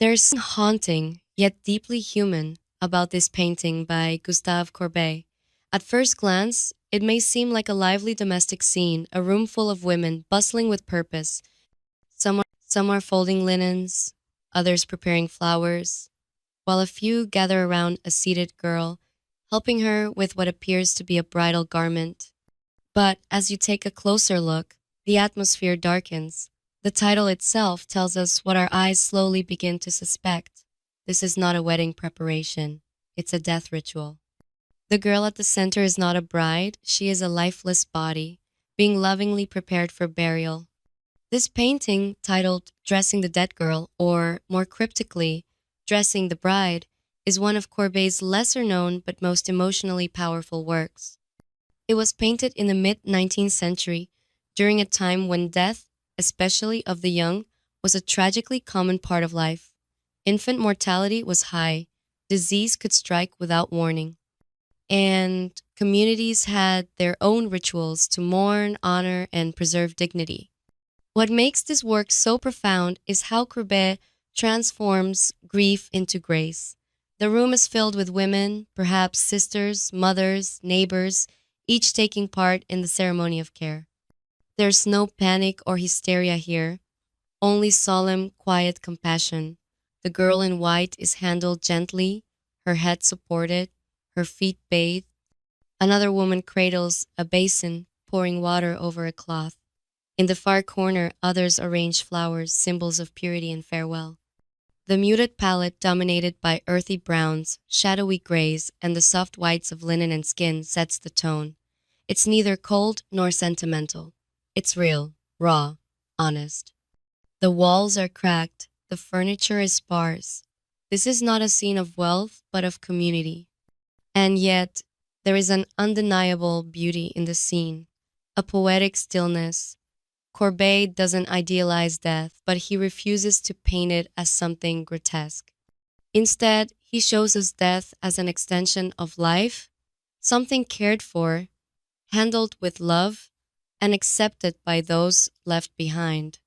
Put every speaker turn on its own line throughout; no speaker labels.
There's something haunting, yet deeply human, about this painting by Gustave Courbet. At first glance, it may seem like a lively domestic scene, a room full of women bustling with purpose. Some are folding linens, others preparing flowers, while a few gather around a seated girl, helping her with what appears to be a bridal garment. But as you take a closer look, the atmosphere darkens. The title itself tells us what our eyes slowly begin to suspect. This is not a wedding preparation, it's a death ritual. The girl at the center is not a bride, she is a lifeless body, being lovingly prepared for burial. This painting, titled Dressing the Dead Girl, or more cryptically, Dressing the Bride, is one of Courbet's lesser known but most emotionally powerful works. It was painted in the mid 19th century, during a time when death, especially of the young, was a tragically common part of life. Infant mortality was high, disease could strike without warning, and communities had their own rituals to mourn, honor, and preserve dignity. What makes this work so profound is how Courbet transforms grief into grace. The room is filled with women, perhaps sisters, mothers, neighbors, each taking part in the ceremony of care. There's no panic or hysteria here, only solemn, quiet compassion. The girl in white is handled gently, her head supported, her feet bathed. Another woman cradles a basin, pouring water over a cloth. In the far corner, others arrange flowers, symbols of purity and farewell. The muted palette, dominated by earthy browns, shadowy grays, and the soft whites of linen and skin, sets the tone. It's neither cold nor sentimental. It's real, raw, honest. The walls are cracked, the furniture is sparse. This is not a scene of wealth, but of community. And yet, there is an undeniable beauty in the scene, a poetic stillness. Courbet doesn't idealize death, but he refuses to paint it as something grotesque. Instead, he shows us death as an extension of life, something cared for, handled with love, and accepted by those left behind.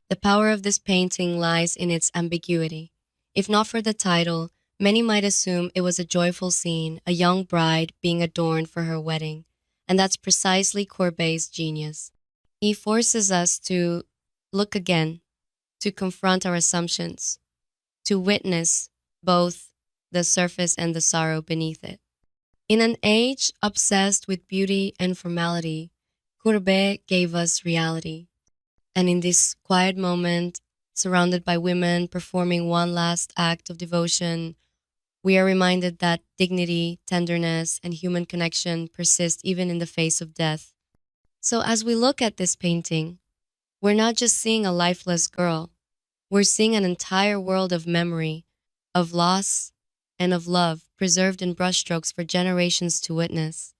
The power of this painting lies in its ambiguity. If not for the title, many might assume it was a joyful scene, a young bride being adorned for her wedding, and that's precisely Courbet's genius. He forces us to look again, to confront our assumptions, to witness both the surface and the sorrow beneath it. In an age obsessed with beauty and formality, Courbet gave us reality. And in this quiet moment, surrounded by women performing one last act of devotion, we are reminded that dignity, tenderness, and human connection persist even in the face of death. So as we look at this painting, we're not just seeing a lifeless girl, we're seeing an entire world of memory, of loss, and of love preserved in brushstrokes for generations to witness.